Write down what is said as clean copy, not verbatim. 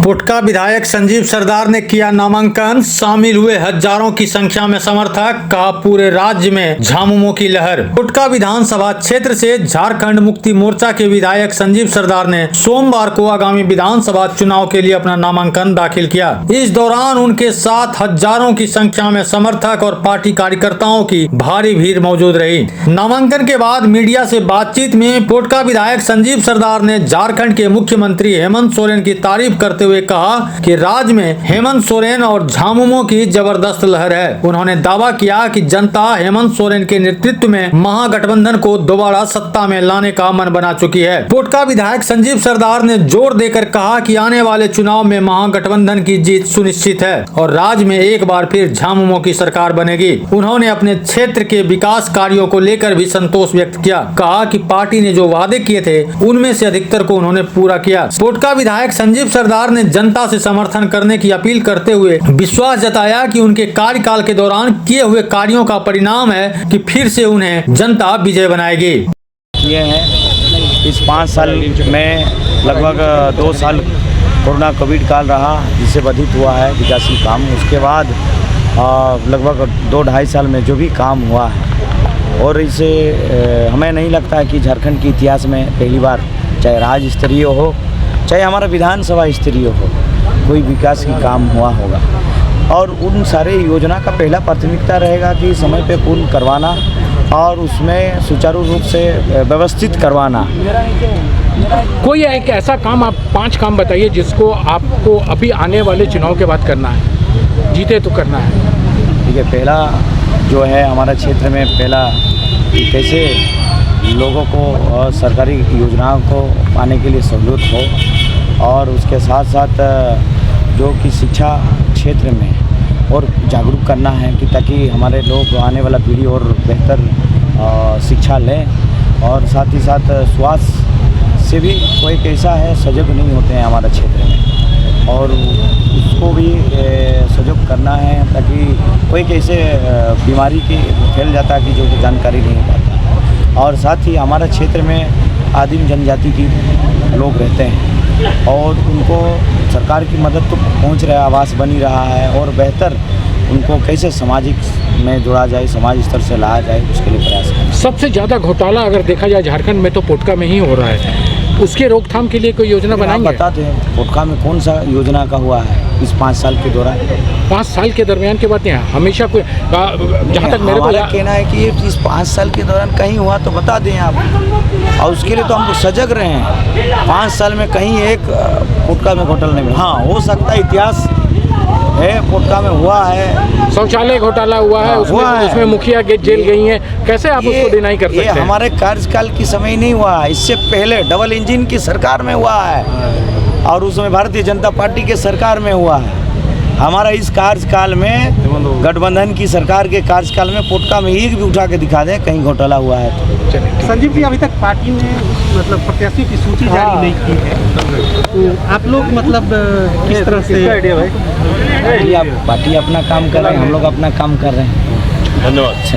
पुटका विधायक संजीव सरदार ने किया नामांकन, शामिल हुए हजारों की संख्या में समर्थक, कहा पूरे राज्य में झामुमो की लहर। पुटका विधानसभा क्षेत्र से झारखंड मुक्ति मोर्चा के विधायक संजीव सरदार ने सोमवार को आगामी विधानसभा चुनाव के लिए अपना नामांकन दाखिल किया। इस दौरान उनके साथ हजारों की संख्या में समर्थक और पार्टी कार्यकर्ताओं की भारी भीड़ मौजूद रही। नामांकन के बाद मीडिया से बातचीत में पुटका विधायक संजीव सरदार ने झारखंड के मुख्यमंत्री हेमंत सोरेन की तारीफ करते हुए कहा कि राज्य में हेमंत सोरेन और झामुमो की जबरदस्त लहर है। उन्होंने दावा किया कि जनता हेमंत सोरेन के नेतृत्व में महागठबंधन को दोबारा सत्ता में लाने का मन बना चुकी है। पुटका विधायक संजीव सरदार ने जोर देकर कहा कि आने वाले चुनाव में महागठबंधन की जीत सुनिश्चित है और राज्य में एक बार फिर झामुमो की सरकार बनेगी। उन्होंने अपने क्षेत्र के विकास कार्यों को लेकर भी संतोष व्यक्त किया। कहा कि पार्टी ने जो वादे किए थे उनमें से अधिकतर को उन्होंने पूरा किया। पुटका विधायक संजीव सरदार ने जनता से समर्थन करने की अपील करते हुए विश्वास जताया कि उनके कार्यकाल के दौरान किए हुए कार्यों का परिणाम है कि फिर से उन्हें जनता विजय बनाएगी। ये है इस 5 साल में लगभग 2 साल कोरोना कोविड काल रहा, जिससे बाधित हुआ है विकासीय काम। उसके बाद लगभग 2-2.5 साल में जो भी काम हुआ है, और इसे हमें नहीं लगता है कि झारखंड के इतिहास में पहली बार, चाहे राज्य स्तरीय हो चाहे हमारा विधानसभा स्तरीय हो, कोई विकास की काम हुआ होगा। और उन सारे योजना का पहला प्राथमिकता रहेगा कि समय पे पूर्ण करवाना और उसमें सुचारू रूप से व्यवस्थित करवाना। कोई एक ऐसा काम, आप 5 काम बताइए जिसको आपको अभी आने वाले चुनाव के बाद करना है, जीते तो करना है। ठीक है, पहला जो है हमारा क्षेत्र में पहला कैसे लोगों को सरकारी योजनाओं को पाने के लिए सहूलियत हो, और उसके साथ साथ जो कि शिक्षा क्षेत्र में और जागरूक करना है कि ताकि हमारे लोग आने वाला पीढ़ी और बेहतर शिक्षा लें। और साथ ही साथ स्वास्थ्य से भी कोई कैसा है सजग नहीं होते हैं हमारे क्षेत्र में, और उसको भी सजग करना है ताकि कोई कैसे बीमारी की फैल जाता है कि जो जानकारी नहीं पाता। और साथ ही हमारा क्षेत्र में आदिम जनजाति की लोग रहते हैं और उनको सरकार की मदद तो पहुंच रहा है, आवास बनी रहा है, और बेहतर उनको कैसे सामाजिक में जोड़ा जाए, समाज स्तर से लाया जाए, उसके लिए प्रयास करें। सबसे ज़्यादा घोटाला अगर देखा जाए झारखंड में तो पुटका में ही हो रहा है, उसके रोकथाम के लिए कोई योजना बनाएंगे? बताते हैं पुटका में कौन सा योजना का हुआ है इस 5 साल के दौरान। 5 साल के दरमियान की बात है, हमेशा कोई, जहाँ तक मेरे को कहना है कि इस 5 साल के दौरान कहीं हुआ तो बता दें आप, और उसके लिए तो हम सजग रहे हैं। 5 साल में कहीं एक पुटका में घोटाला नहीं मिला। हाँ, हो सकता है इतिहास है पुटका में हुआ है, शौचालय घोटाला हुआ है, उसमें मुखिया जेल गई हैं, कैसे आप उसको डिनाई कर सकते हैं? ये हमारे कार्यकाल की समय नहीं हुआ है, इससे पहले डबल इंजन की सरकार में हुआ है, और उसमें भारतीय जनता पार्टी के सरकार में हुआ है। हमारा इस कार्यकाल में गठबंधन की सरकार के कार्यकाल में पुटका में एक भी उठा के दिखा दें कहीं घोटाला हुआ है तो। संजीव जी, अभी तक पार्टी ने मतलब प्रत्याशी की सूची जारी नहीं की है, तो आप लोग मतलब किस तरह से पार्टी अपना काम कर रहे हैं, हम लोग अपना काम कर रहे हैं। धन्यवाद।